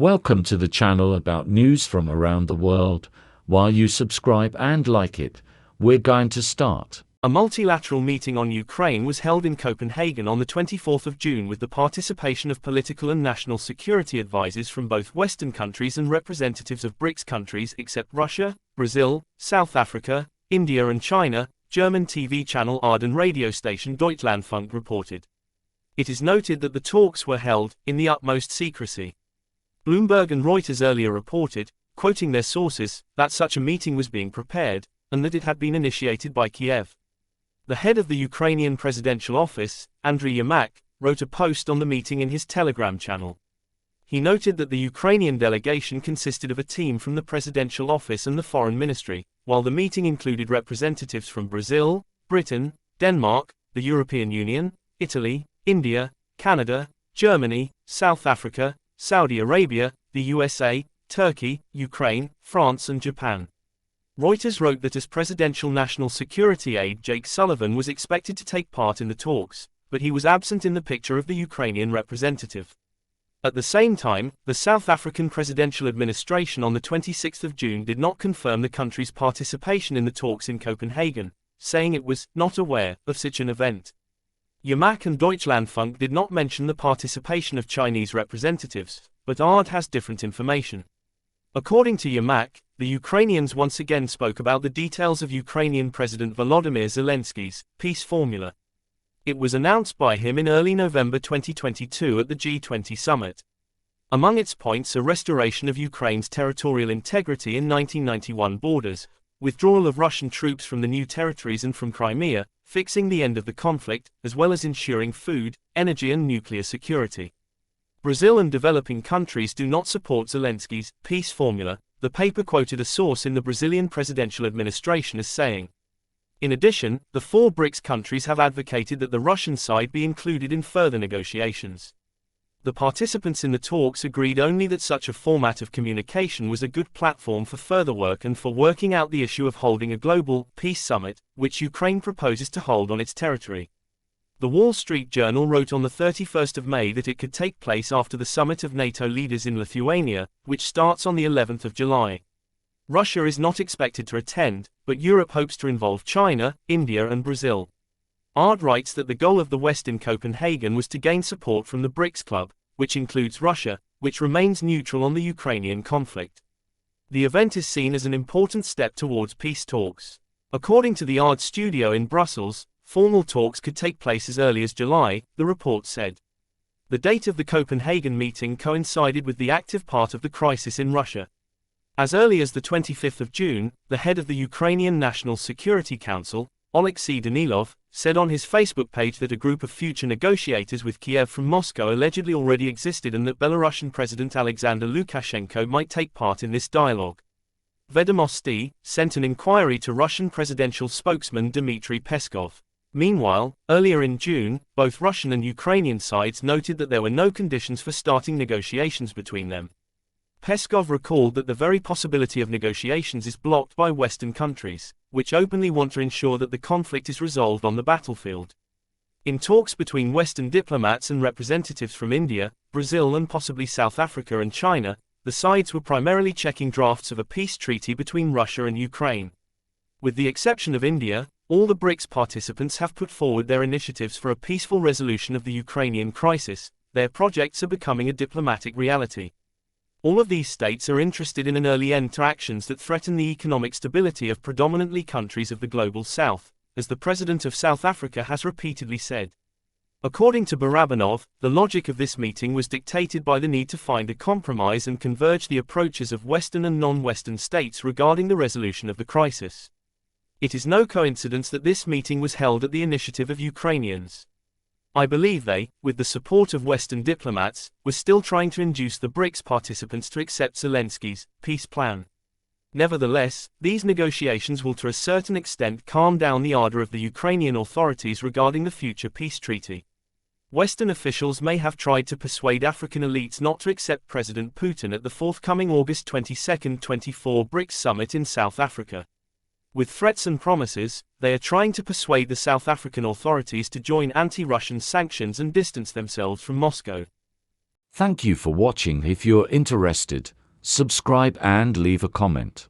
Welcome to the channel about news from around the world. While you subscribe and like it, we're going to start. A multilateral meeting on Ukraine was held in Copenhagen on the 24th of June with the participation of political and national security advisors from both Western countries and representatives of BRICS countries except Russia, Brazil, South Africa, India and China, German TV channel ARD and radio station Deutschlandfunk reported. It is noted that the talks were held in the utmost secrecy. Bloomberg and Reuters earlier reported, quoting their sources, that such a meeting was being prepared, and that it had been initiated by Kiev. The head of the Ukrainian presidential office, Andriy Yermak, wrote a post on the meeting in his Telegram channel. He noted that the Ukrainian delegation consisted of a team from the presidential office and the foreign ministry, while the meeting included representatives from Brazil, Britain, Denmark, the European Union, Italy, India, Canada, Germany, South Africa, Saudi Arabia, the USA, Turkey, Ukraine, France and Japan. Reuters wrote that as Presidential National Security Aide Jake Sullivan was expected to take part in the talks, but he was absent in the picture of the Ukrainian representative. At the same time, the South African presidential administration on the 26th of June did not confirm the country's participation in the talks in Copenhagen, saying it was not aware of such an event. Yermak and Deutschlandfunk did not mention the participation of Chinese representatives, but ARD has different information. According to Yermak, the Ukrainians once again spoke about the details of Ukrainian President Volodymyr Zelensky's peace formula. It was announced by him in early November 2022 at the G20 summit. Among its points are restoration of Ukraine's territorial integrity in 1991 borders, withdrawal of Russian troops from the new territories and from Crimea, fixing the end of the conflict, as well as ensuring food, energy and nuclear security. Brazil and developing countries do not support Zelensky's peace formula, the paper quoted a source in the Brazilian presidential administration as saying. In addition, the four BRICS countries have advocated that the Russian side be included in further negotiations. The participants in the talks agreed only that such a format of communication was a good platform for further work and for working out the issue of holding a global peace summit, which Ukraine proposes to hold on its territory. The Wall Street Journal wrote on the 31st of May that it could take place after the summit of NATO leaders in Lithuania, which starts on the 11th of July. Russia is not expected to attend, but Europe hopes to involve China, India and Brazil. ARD writes that the goal of the West in Copenhagen was to gain support from the BRICS club, which includes Russia, which remains neutral on the Ukrainian conflict. The event is seen as an important step towards peace talks. According to the ARD studio in Brussels, formal talks could take place as early as July, the report said. The date of the Copenhagen meeting coincided with the active part of the crisis in Russia. As early as the 25th of June, the head of the Ukrainian National Security Council, Oleksiy Danilov, said on his Facebook page that a group of future negotiators with Kiev from Moscow allegedly already existed and that Belarusian President Alexander Lukashenko might take part in this dialogue. Vedomosti sent an inquiry to Russian presidential spokesman Dmitry Peskov. Meanwhile, earlier in June, both Russian and Ukrainian sides noted that there were no conditions for starting negotiations between them. Peskov recalled that the very possibility of negotiations is blocked by Western countries, which openly want to ensure that the conflict is resolved on the battlefield. In talks between Western diplomats and representatives from India, Brazil and possibly South Africa and China, the sides were primarily checking drafts of a peace treaty between Russia and Ukraine. With the exception of India, all the BRICS participants have put forward their initiatives for a peaceful resolution of the Ukrainian crisis. Their projects are becoming a diplomatic reality. All of these states are interested in an early end to actions that threaten the economic stability of predominantly countries of the Global South, as the President of South Africa has repeatedly said. According to Barabanov, the logic of this meeting was dictated by the need to find a compromise and converge the approaches of Western and non-Western states regarding the resolution of the crisis. It is no coincidence that this meeting was held at the initiative of Ukrainians. I believe they, with the support of Western diplomats, were still trying to induce the BRICS participants to accept Zelensky's peace plan. Nevertheless, these negotiations will to a certain extent calm down the ardor of the Ukrainian authorities regarding the future peace treaty. Western officials may have tried to persuade African elites not to accept President Putin at the forthcoming August 22-24 BRICS summit in South Africa. With threats and promises, they are trying to persuade the South African authorities to join anti-Russian sanctions and distance themselves from Moscow. Thank you for watching. If you're interested, subscribe and leave a comment.